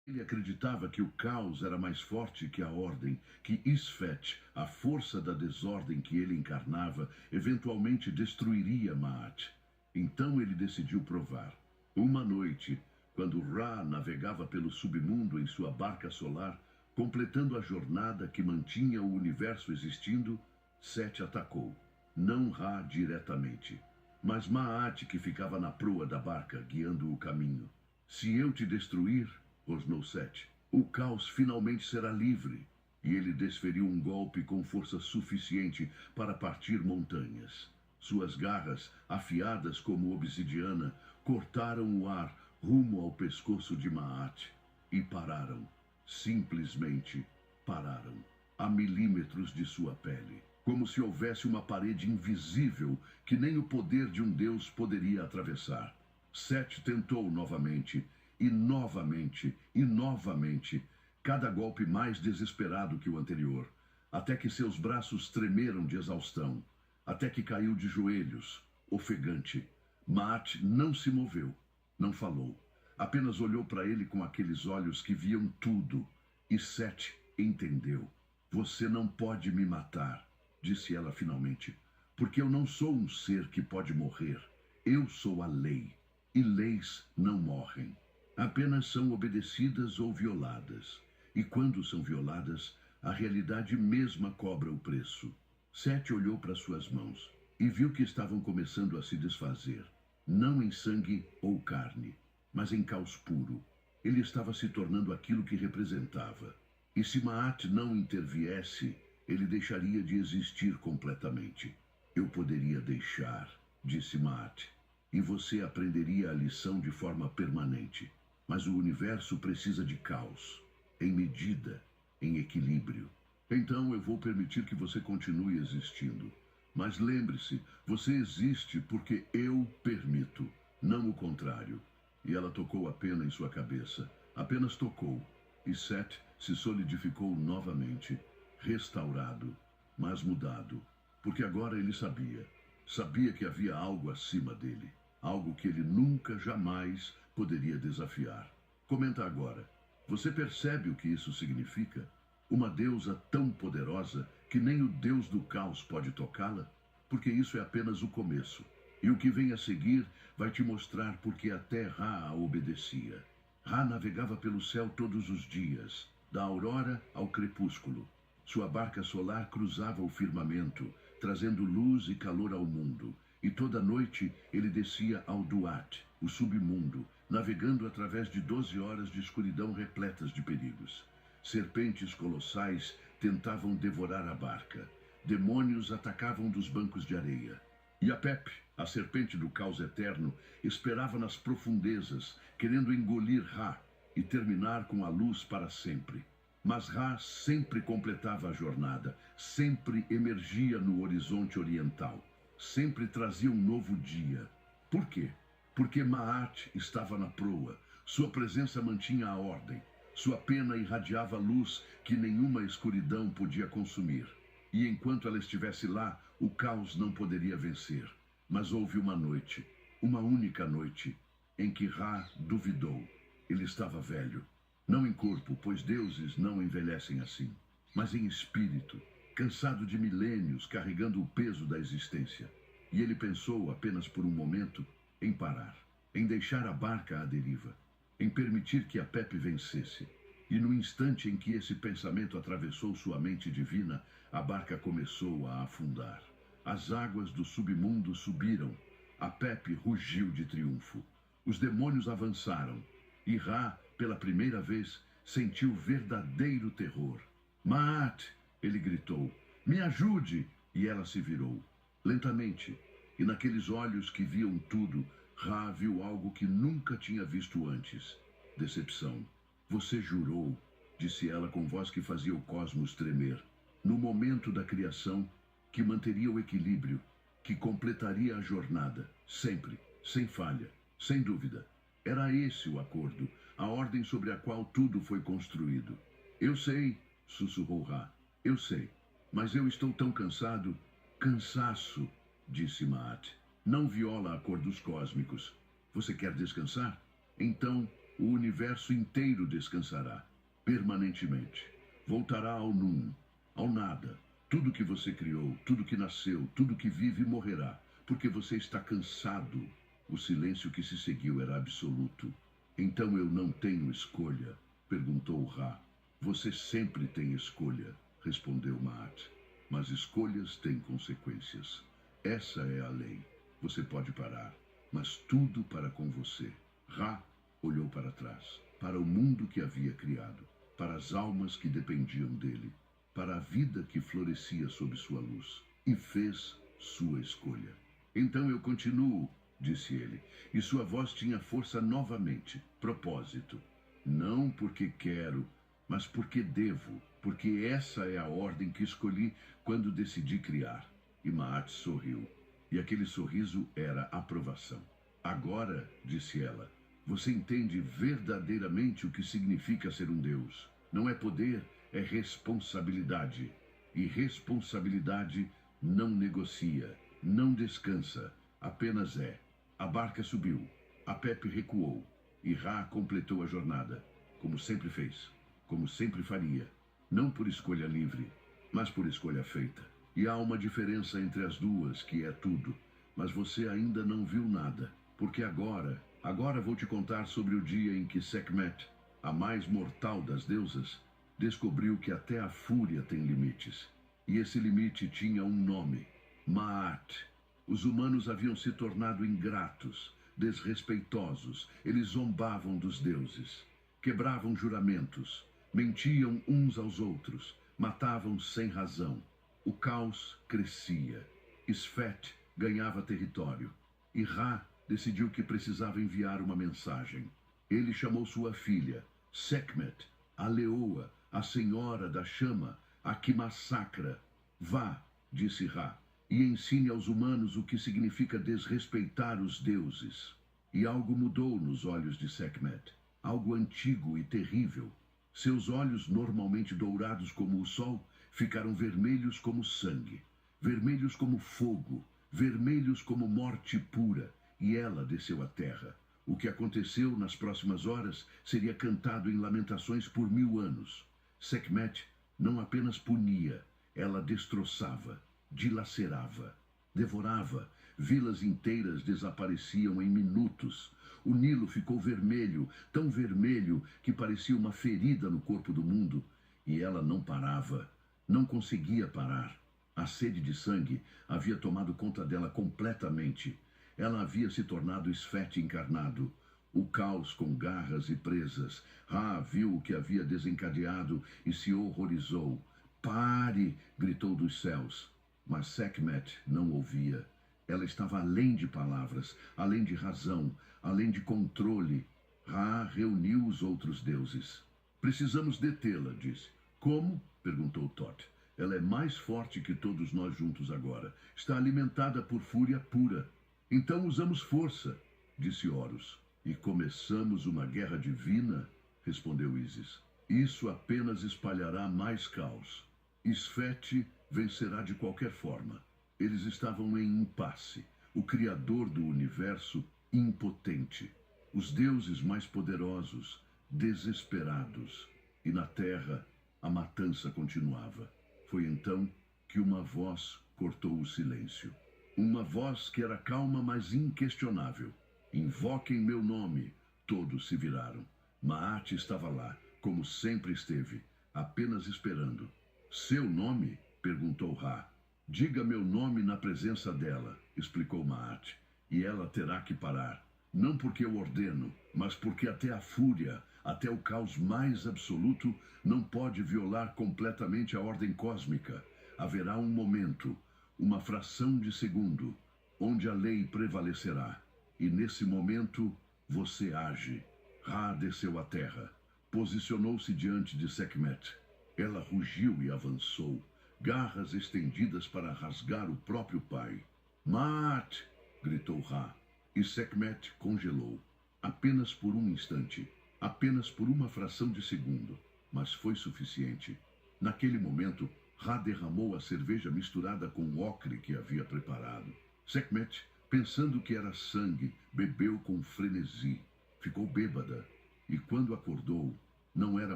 Ele acreditava que o caos era mais forte que a ordem, que Isfet, a força da desordem que ele encarnava, eventualmente destruiria Maat. Então ele decidiu provar. Uma noite, quando Ra navegava pelo submundo em sua barca solar, completando a jornada que mantinha o universo existindo, Set atacou. Não Ra diretamente, mas Maat, que ficava na proa da barca, guiando o caminho. Se eu te destruir, rosnou Set, o caos finalmente será livre. E ele desferiu um golpe com força suficiente para partir montanhas. Suas garras, afiadas como obsidiana, cortaram o ar rumo ao pescoço de Maat e pararam. Simplesmente pararam, a milímetros de sua pele, como se houvesse uma parede invisível que nem o poder de um deus poderia atravessar. Set tentou novamente, e novamente, e novamente, cada golpe mais desesperado que o anterior, até que seus braços tremeram de exaustão, até que caiu de joelhos, ofegante. Maat não se moveu, não falou, apenas olhou para ele com aqueles olhos que viam tudo, e Set entendeu. Você não pode me matar, disse ela finalmente, porque eu não sou um ser que pode morrer. Eu sou a lei, e leis não morrem. Apenas são obedecidas ou violadas. E quando são violadas, a realidade mesma cobra o preço. Set olhou para suas mãos e viu que estavam começando a se desfazer. Não em sangue ou carne, mas em caos puro. Ele estava se tornando aquilo que representava. E se Maat não interviesse, ele deixaria de existir completamente. Eu poderia deixar, disse Maat, e você aprenderia a lição de forma permanente. Mas o universo precisa de caos, em medida, em equilíbrio. Então eu vou permitir que você continue existindo. Mas lembre-se, você existe porque eu permito, não o contrário. E ela tocou a pena em sua cabeça. Apenas tocou. E Set se solidificou novamente, restaurado, mas mudado. Porque agora ele sabia. Sabia que havia algo acima dele. Algo que ele nunca, jamais poderia desafiar. Comenta agora. Você percebe o que isso significa? Uma deusa tão poderosa que nem o deus do caos pode tocá-la? Porque isso é apenas o começo. E o que vem a seguir vai te mostrar porque até Ra a obedecia. Ra navegava pelo céu todos os dias, da aurora ao crepúsculo. Sua barca solar cruzava o firmamento, trazendo luz e calor ao mundo. E toda noite ele descia ao Duat, o submundo, navegando através de 12 horas de escuridão repletas de perigos. Serpentes colossais tentavam devorar a barca. Demônios atacavam dos bancos de areia. E Apep, a serpente do caos eterno, esperava nas profundezas, querendo engolir Ra e terminar com a luz para sempre. Mas Ra sempre completava a jornada, sempre emergia no horizonte oriental. Sempre trazia um novo dia. Por quê? Porque Maat estava na proa. Sua presença mantinha a ordem. Sua pena irradiava luz que nenhuma escuridão podia consumir. E enquanto ela estivesse lá, o caos não poderia vencer. Mas houve uma noite, uma única noite, em que Ra duvidou. Ele estava velho. Não em corpo, pois deuses não envelhecem assim, mas em espírito. Cansado de milênios, carregando o peso da existência. E ele pensou, apenas por um momento, em parar, em deixar a barca à deriva, em permitir que Apep vencesse. E no instante em que esse pensamento atravessou sua mente divina, a barca começou a afundar. As águas do submundo subiram. Apep rugiu de triunfo. Os demônios avançaram. E Ra, pela primeira vez, sentiu verdadeiro terror. Maat! Ele gritou, me ajude! E ela se virou, lentamente, e naqueles olhos que viam tudo, Ra viu algo que nunca tinha visto antes. Decepção. Você jurou, disse ela com voz que fazia o cosmos tremer, no momento da criação, que manteria o equilíbrio, que completaria a jornada, sempre, sem falha, sem dúvida. Era esse o acordo, a ordem sobre a qual tudo foi construído. Eu sei, sussurrou Ra. Eu sei, mas eu estou tão cansado. Cansaço, disse Maat. Não viola acordos cósmicos. Você quer descansar? Então, O universo inteiro descansará, permanentemente. Voltará ao num, ao nada. Tudo que você criou, tudo que nasceu, tudo que vive morrerá, porque você está cansado. O silêncio que se seguiu era absoluto. Então eu não tenho escolha? Perguntou Ra. Você sempre tem escolha, respondeu Maat. Mas escolhas têm consequências. Essa é a lei. Você pode parar, mas tudo para com você. Ra olhou para trás, para o mundo que havia criado, para as almas que dependiam dele, para a vida que florescia sob sua luz, e fez sua escolha. Então eu continuo, disse ele, e sua voz tinha força novamente, propósito. Não porque quero, mas porque devo, porque essa é a ordem que escolhi quando decidi criar. E Maat sorriu, e aquele sorriso era aprovação. Agora, disse ela, você entende verdadeiramente o que significa ser um Deus. Não é poder, é responsabilidade. E responsabilidade não negocia, não descansa, apenas é. A barca subiu, a Pepe recuou, e Ra completou a jornada, como sempre fez, como sempre faria, não por escolha livre, mas por escolha feita. E há uma diferença entre as duas, que é tudo, mas você ainda não viu nada, porque agora vou te contar sobre o dia em que Sekhmet, a mais mortal das deusas, descobriu que até a fúria tem limites. E esse limite tinha um nome, Maat. Os humanos haviam se tornado ingratos, desrespeitosos, eles zombavam dos deuses, quebravam juramentos, mentiam uns aos outros, matavam sem razão. O caos crescia. Sfet ganhava território. E Ra decidiu que precisava enviar uma mensagem. Ele chamou sua filha, Sekhmet, a leoa, a senhora da chama, a que massacra. Vá, disse Ra, e ensine aos humanos o que significa desrespeitar os deuses. E algo mudou nos olhos de Sekhmet, algo antigo e terrível. Seus olhos, normalmente dourados como o sol, ficaram vermelhos como sangue, vermelhos como fogo, vermelhos como morte pura, e ela desceu à terra. O que aconteceu nas próximas horas seria cantado em lamentações por 1000 anos. Sekhmet não apenas punia, ela destroçava, dilacerava, devorava. Vilas inteiras desapareciam em minutos. O Nilo ficou vermelho, tão vermelho que parecia uma ferida no corpo do mundo. E ela não parava, não conseguia parar. A sede de sangue havia tomado conta dela completamente. Ela havia se tornado Sfet encarnado. O caos com garras e presas. Ra viu o que havia desencadeado e se horrorizou. Pare! Gritou dos céus. Mas Sekhmet não ouvia. Ela estava além de palavras, além de razão, além de controle. Ra reuniu os outros deuses. Precisamos detê-la, disse. Como? Perguntou Thoth. Ela é mais forte que todos nós juntos agora. Está alimentada por fúria pura. Então usamos força, disse Horus. E começamos uma guerra divina? Respondeu Ísis. Isso apenas espalhará mais caos. Sfet vencerá de qualquer forma. Eles estavam em impasse. O Criador do universo, impotente. Os deuses mais poderosos, desesperados. E na terra, a matança continuava. Foi então que uma voz cortou o silêncio. Uma voz que era calma, mas inquestionável. Invoquem meu nome. Todos se viraram. Maat estava lá, como sempre esteve, apenas esperando. Seu nome? Perguntou Ra. Diga meu nome na presença dela, explicou Maat, e ela terá que parar. Não porque eu ordeno, mas porque até a fúria, até o caos mais absoluto, não pode violar completamente a ordem cósmica. Haverá um momento, uma fração de segundo, onde a lei prevalecerá. E nesse momento, você age. Ra desceu à terra. Posicionou-se diante de Sekhmet. Ela rugiu e avançou, garras estendidas para rasgar o próprio pai. Maat! Gritou Ra. E Sekhmet congelou. Apenas por um instante. Apenas por uma fração de segundo. Mas foi suficiente. Naquele momento, Ra derramou a cerveja misturada com o ocre que havia preparado. Sekhmet, pensando que era sangue, bebeu com frenesi. Ficou bêbada. E quando acordou, não era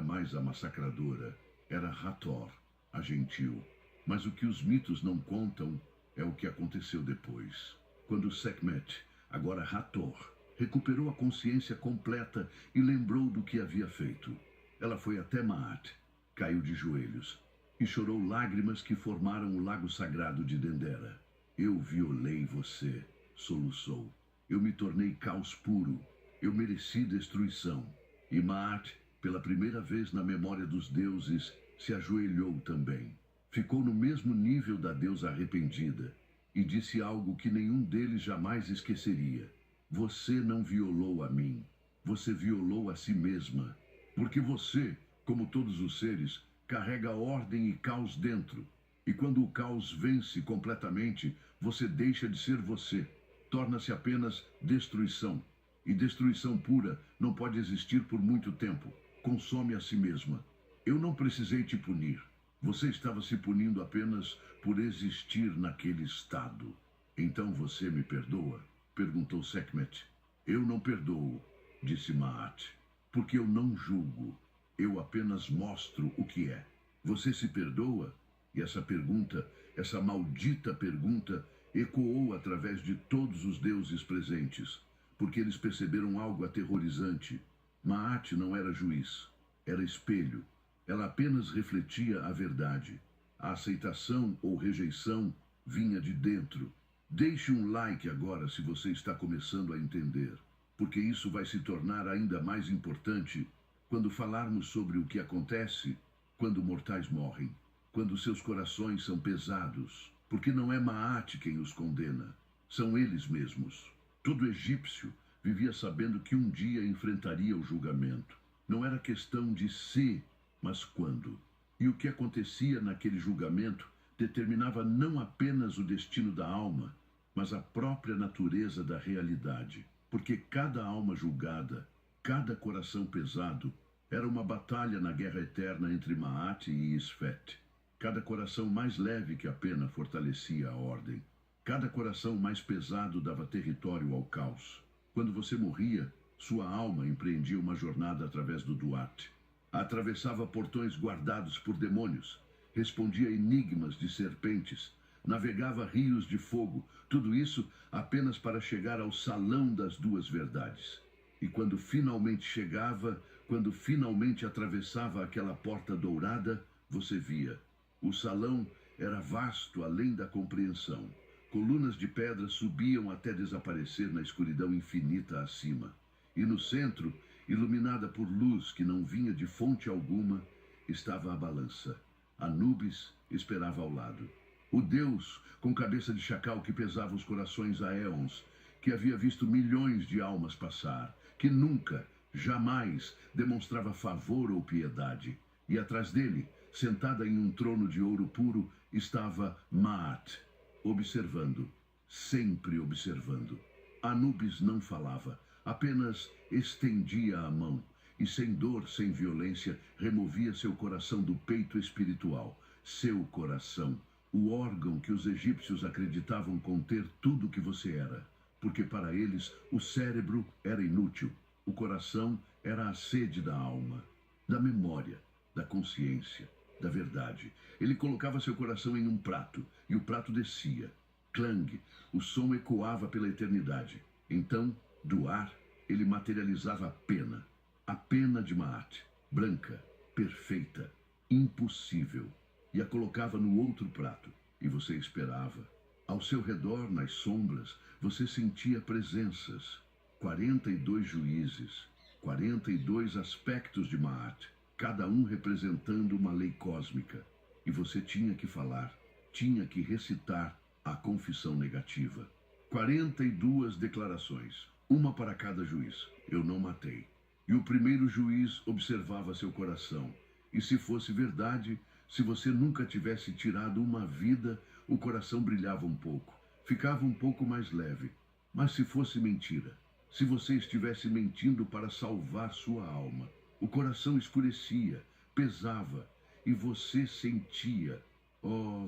mais a massacradora, era Hathor, a gentil. Mas o que os mitos não contam é o que aconteceu depois. Quando Sekhmet, agora Hathor, recuperou a consciência completa e lembrou do que havia feito. Ela foi até Maat, caiu de joelhos e chorou lágrimas que formaram o lago sagrado de Dendera. Eu violei você, soluçou. Eu me tornei caos puro. Eu mereci destruição. E Maat, pela primeira vez na memória dos deuses, se ajoelhou também. Ficou no mesmo nível da deusa arrependida e disse algo que nenhum deles jamais esqueceria. Você não violou a mim. Você violou a si mesma. Porque você, como todos os seres, carrega ordem e caos dentro. E quando o caos vence completamente, você deixa de ser você. Torna-se apenas destruição. E destruição pura não pode existir por muito tempo. Consome a si mesma. Eu não precisei te punir. Você estava se punindo apenas por existir naquele estado. Então você me perdoa? Perguntou Sekhmet. Eu não perdoo, disse Maat, porque eu não julgo. Eu apenas mostro o que é. Você se perdoa? E essa pergunta, essa maldita pergunta, ecoou através de todos os deuses presentes, porque eles perceberam algo aterrorizante. Maat não era juiz, era espelho. Ela apenas refletia a verdade. A aceitação ou rejeição vinha de dentro. Deixe um like agora se você está começando a entender, porque isso vai se tornar ainda mais importante quando falarmos sobre o que acontece quando mortais morrem, quando seus corações são pesados, porque não é Maat quem os condena, são eles mesmos. Todo egípcio vivia sabendo que um dia enfrentaria o julgamento. Não era questão de se, mas quando. E o que acontecia naquele julgamento determinava não apenas o destino da alma, mas a própria natureza da realidade. Porque cada alma julgada, cada coração pesado, era uma batalha na guerra eterna entre Maat e Isfet. Cada coração mais leve que a pena fortalecia a ordem. Cada coração mais pesado dava território ao caos. Quando você morria, sua alma empreendia uma jornada através do Duat. Atravessava portões guardados por demônios, respondia enigmas de serpentes, navegava rios de fogo, tudo isso apenas para chegar ao salão das duas verdades. E quando finalmente chegava, quando finalmente atravessava aquela porta dourada, você via. O salão era vasto além da compreensão. Colunas de pedra subiam até desaparecer na escuridão infinita acima. E no centro, iluminada por luz que não vinha de fonte alguma, estava a balança. Anubis esperava ao lado. O deus, com cabeça de chacal que pesava os corações há éons, que havia visto milhões de almas passar, que nunca, jamais demonstrava favor ou piedade. E atrás dele, sentada em um trono de ouro puro, estava Maat, observando, sempre observando. Anubis não falava, apenas estendia a mão e, sem dor, sem violência, removia seu coração do peito espiritual. Seu coração, o órgão que os egípcios acreditavam conter tudo o que você era, porque para eles o cérebro era inútil, o coração era a sede da alma, da memória, da consciência, da verdade. Ele colocava seu coração em um prato e o prato descia. Clang, o som ecoava pela eternidade. Então, do ar, ele materializava a pena de Maat, branca, perfeita, impossível, e a colocava no outro prato, e você esperava. Ao seu redor, nas sombras, você sentia presenças, 42 juízes, 42 aspectos de Maat, cada um representando uma lei cósmica, e você tinha que falar, tinha que recitar a confissão negativa. 42 declarações, uma para cada juiz. Eu não matei. E o primeiro juiz observava seu coração. E se fosse verdade, se você nunca tivesse tirado uma vida, o coração brilhava um pouco, ficava um pouco mais leve. Mas se fosse mentira, se você estivesse mentindo para salvar sua alma, o coração escurecia, pesava, e você sentia,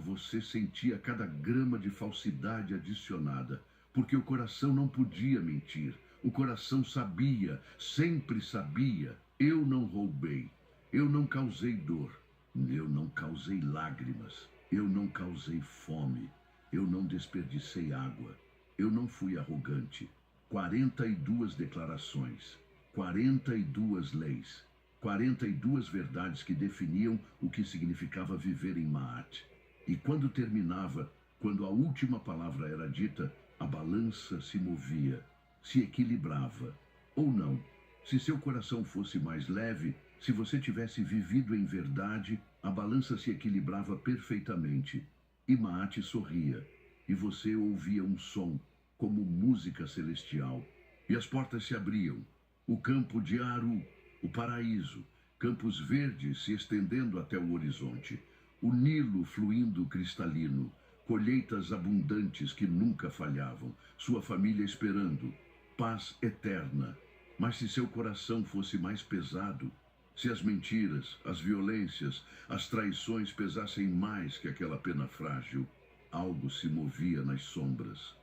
você sentia cada grama de falsidade adicionada, porque o coração não podia mentir. O coração sabia, sempre sabia. Eu não roubei. Eu não causei dor. Eu não causei lágrimas. Eu não causei fome. Eu não desperdicei água. Eu não fui arrogante. 42 declarações, 42 leis, 42 verdades que definiam o que significava viver em Maat. E quando terminava, quando a última palavra era dita, a balança se movia, se equilibrava. Ou não. Se seu coração fosse mais leve, se você tivesse vivido em verdade, a balança se equilibrava perfeitamente. E Maat sorria, e você ouvia um som, como música celestial. E as portas se abriam. O campo de Aru, o paraíso, campos verdes se estendendo até o horizonte, o Nilo fluindo cristalino, colheitas abundantes que nunca falhavam, sua família esperando, paz eterna. Mas se seu coração fosse mais pesado, se as mentiras, as violências, as traições pesassem mais que aquela pena frágil, algo se movia nas sombras.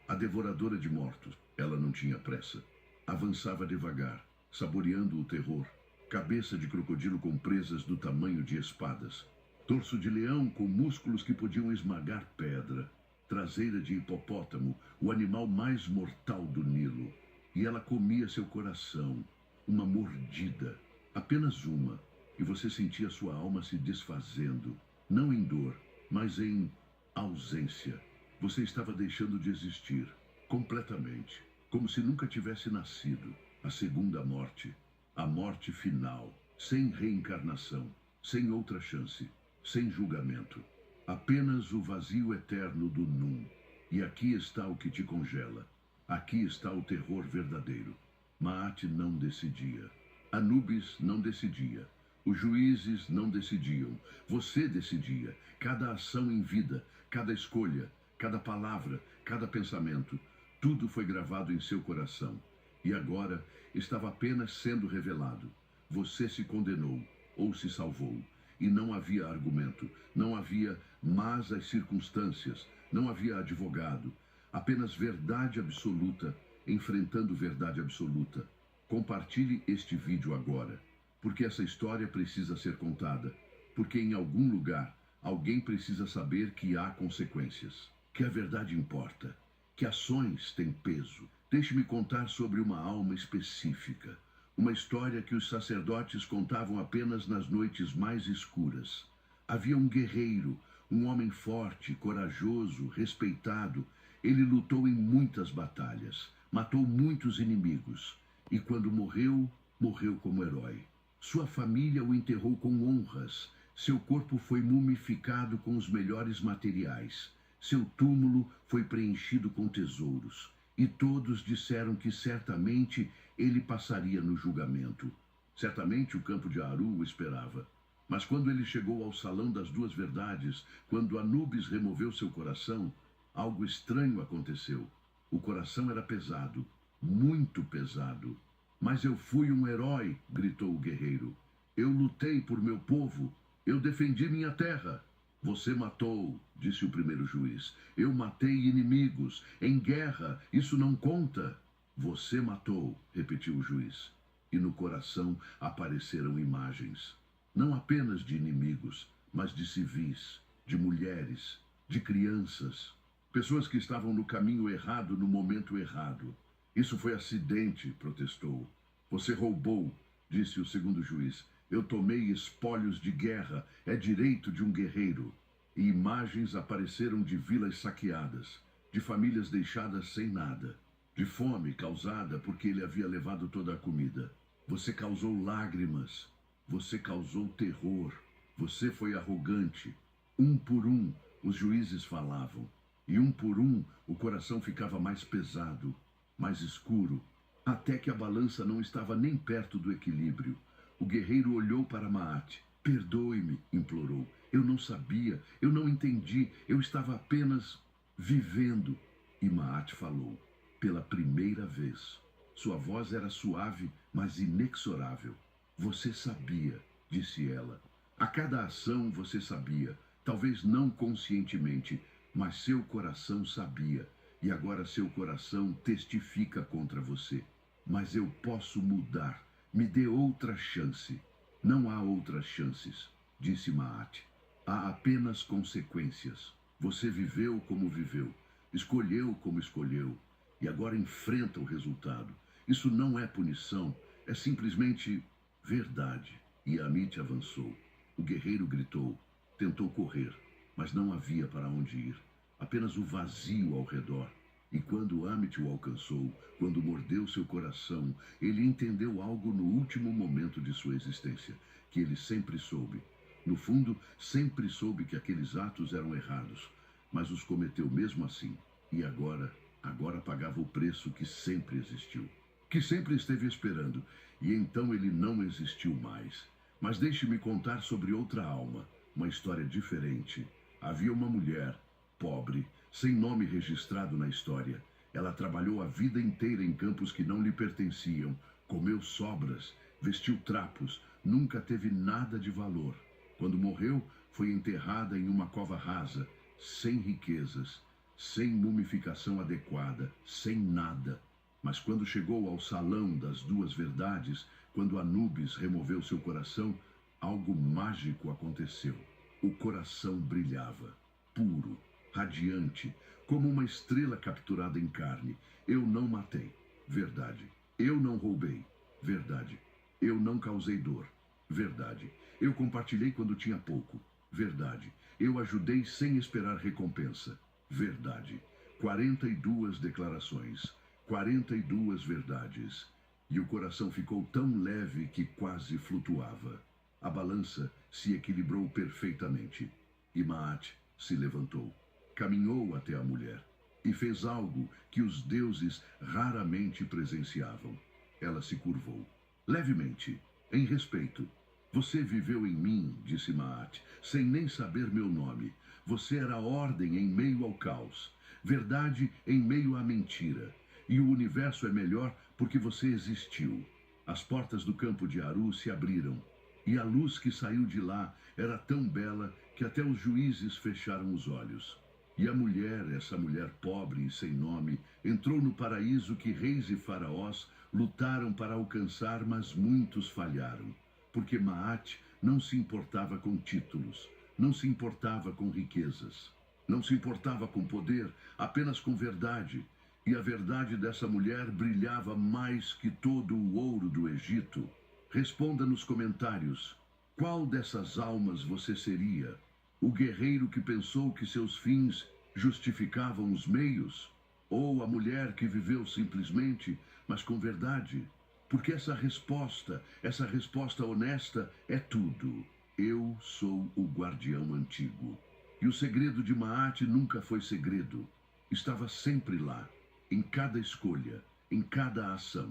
A devoradora de mortos, ela não tinha pressa. Avançava devagar, saboreando o terror. Cabeça de crocodilo com presas do tamanho de espadas. Torso de leão com músculos que podiam esmagar pedra. Traseira de hipopótamo, o animal mais mortal do Nilo. E ela comia seu coração. Uma mordida. Apenas uma. E você sentia sua alma se desfazendo. Não em dor, mas em ausência. Você estava deixando de existir, completamente, como se nunca tivesse nascido. A segunda morte, a morte final, sem reencarnação, sem outra chance, sem julgamento. Apenas o vazio eterno do Num. E aqui está o que te congela. Aqui está o terror verdadeiro. Maat não decidia. Anubis não decidia. Os juízes não decidiam. Você decidia. Cada ação em vida, cada escolha, cada palavra, cada pensamento, tudo foi gravado em seu coração. E agora estava apenas sendo revelado. Você se condenou ou se salvou. E não havia argumento, não havia mas as circunstâncias, não havia advogado. Apenas verdade absoluta, enfrentando verdade absoluta. Compartilhe este vídeo agora, porque essa história precisa ser contada. Porque em algum lugar, alguém precisa saber que há consequências. Que a verdade importa, que ações têm peso. Deixe-me contar sobre uma alma específica, uma história que os sacerdotes contavam apenas nas noites mais escuras. Havia um guerreiro, um homem forte, corajoso, respeitado. Ele lutou em muitas batalhas, matou muitos inimigos, e quando morreu, morreu como herói. Sua família o enterrou com honras, seu corpo foi mumificado com os melhores materiais. Seu túmulo foi preenchido com tesouros, e todos disseram que certamente ele passaria no julgamento. Certamente o campo de Aru o esperava. Mas quando ele chegou ao salão das duas verdades, quando Anubis removeu seu coração, algo estranho aconteceu. O coração era pesado, muito pesado. Mas eu fui um herói, gritou o guerreiro. Eu lutei por meu povo, eu defendi minha terra. Você matou, disse o primeiro juiz. Eu matei inimigos. Em guerra, isso não conta. Você matou, repetiu o juiz. E no coração apareceram imagens. Não apenas de inimigos, mas de civis, de mulheres, de crianças. Pessoas que estavam no caminho errado no momento errado. Isso foi acidente, protestou. Você roubou, disse o segundo juiz. Eu tomei espólios de guerra, é direito de um guerreiro. E imagens apareceram de vilas saqueadas, de famílias deixadas sem nada, de fome causada porque ele havia levado toda a comida. Você causou lágrimas, você causou terror, você foi arrogante. Um por um, os juízes falavam, e um por um, o coração ficava mais pesado, mais escuro, até que a balança não estava nem perto do equilíbrio. O guerreiro olhou para Maat. Perdoe-me, implorou. Eu não sabia, eu não entendi, eu estava apenas vivendo. E Maat falou, pela primeira vez. Sua voz era suave, mas inexorável. Você sabia, disse ela. A cada ação você sabia, talvez não conscientemente, mas seu coração sabia. e agora seu coração testifica contra você. Mas eu posso mudar. Me dê outra chance. Não há outras chances, disse Maat. Há apenas consequências. Você viveu como viveu, escolheu como escolheu, e agora enfrenta o resultado. Isso não é punição, é simplesmente verdade. E Amit avançou. O guerreiro gritou, tentou correr, mas não havia para onde ir. Apenas o vazio ao redor. E quando Amit o alcançou, quando mordeu seu coração, ele entendeu algo no último momento de sua existência, que ele sempre soube. No fundo, sempre soube que aqueles atos eram errados, mas os cometeu mesmo assim. E agora pagava o preço que sempre existiu, que sempre esteve esperando, e então ele não existiu mais. Mas deixe-me contar sobre outra alma, uma história diferente. Havia uma mulher, pobre, sem nome registrado na história. Ela trabalhou a vida inteira em campos que não lhe pertenciam, comeu sobras, vestiu trapos, nunca teve nada de valor. Quando morreu, foi enterrada em uma cova rasa, sem riquezas, sem mumificação adequada, sem nada. Mas quando chegou ao salão das duas verdades, quando Anubis removeu seu coração, algo mágico aconteceu. O coração brilhava, puro, radiante, como uma estrela capturada em carne. Eu não matei, verdade. Eu não roubei, verdade. Eu não causei dor, verdade. Eu compartilhei quando tinha pouco, verdade. Eu ajudei sem esperar recompensa, verdade. 42 declarações, 42 verdades. E o coração ficou tão leve que quase flutuava. A balança se equilibrou perfeitamente. E Maat se levantou, caminhou até a mulher e fez algo que os deuses raramente presenciavam. Ela se curvou, levemente, em respeito. Você viveu em mim, disse Maat, sem nem saber meu nome. Você era ordem em meio ao caos, verdade em meio à mentira. E o universo é melhor porque você existiu. As portas do campo de Aru se abriram, e a luz que saiu de lá era tão bela que até os juízes fecharam os olhos. E a mulher, essa mulher pobre e sem nome, entrou no paraíso que reis e faraós lutaram para alcançar, mas muitos falharam. Porque Maat não se importava com títulos, não se importava com riquezas, não se importava com poder, apenas com verdade. E a verdade dessa mulher brilhava mais que todo o ouro do Egito. Responda nos comentários, qual dessas almas você seria? O guerreiro que pensou que seus fins justificavam os meios? Ou a mulher que viveu simplesmente, mas com verdade? Porque essa resposta honesta é tudo. Eu sou o guardião antigo. E o segredo de Maat nunca foi segredo. Estava sempre lá, em cada escolha, em cada ação.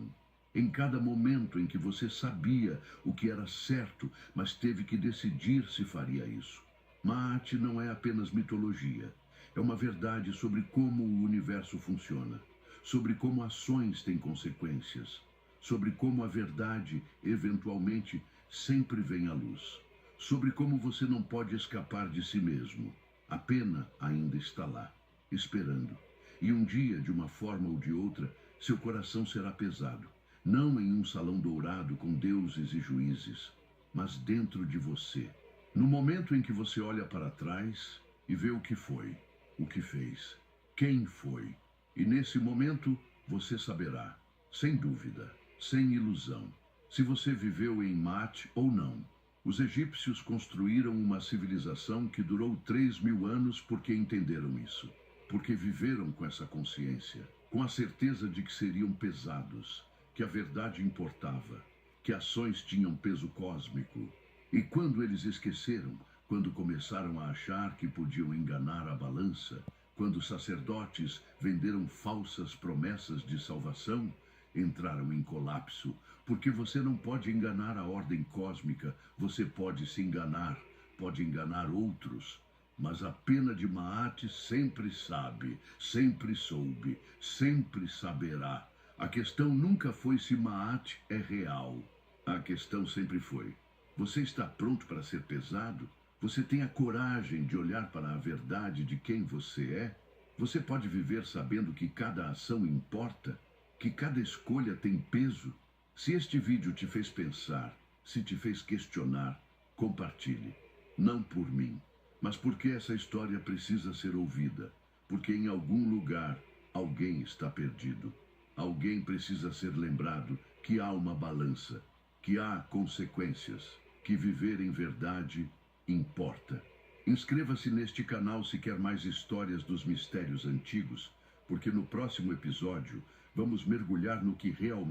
Em cada momento em que você sabia o que era certo, mas teve que decidir se faria isso. Maat não é apenas mitologia. É uma verdade sobre como o universo funciona, sobre como ações têm consequências, sobre como a verdade, eventualmente, sempre vem à luz, sobre como você não pode escapar de si mesmo. A pena ainda está lá, esperando. E um dia, de uma forma ou de outra, seu coração será pesado. Não em um salão dourado com deuses e juízes, mas dentro de você. No momento em que você olha para trás e vê o que foi, o que fez, quem foi. E nesse momento você saberá, sem dúvida, sem ilusão, se você viveu em Maat ou não. Os egípcios construíram uma civilização que durou 3.000 anos porque entenderam isso. Porque viveram com essa consciência, com a certeza de que seriam pesados, que a verdade importava, que ações tinham peso cósmico. E quando eles esqueceram, quando começaram a achar que podiam enganar a balança, quando os sacerdotes venderam falsas promessas de salvação, entraram em colapso, porque você não pode enganar a ordem cósmica, você pode se enganar, pode enganar outros. Mas a pena de Maat sempre sabe, sempre soube, sempre saberá. A questão nunca foi se Maat é real. A questão sempre foi, você está pronto para ser pesado? Você tem a coragem de olhar para a verdade de quem você é? Você pode viver sabendo que cada ação importa, que cada escolha tem peso. Se este vídeo te fez pensar, se te fez questionar, compartilhe. Não por mim, mas porque essa história precisa ser ouvida. Porque em algum lugar alguém está perdido. Alguém precisa ser lembrado que há uma balança, que há consequências, que viver em verdade importa. Inscreva-se neste canal se quer mais histórias dos mistérios antigos, porque no próximo episódio vamos mergulhar no que realmente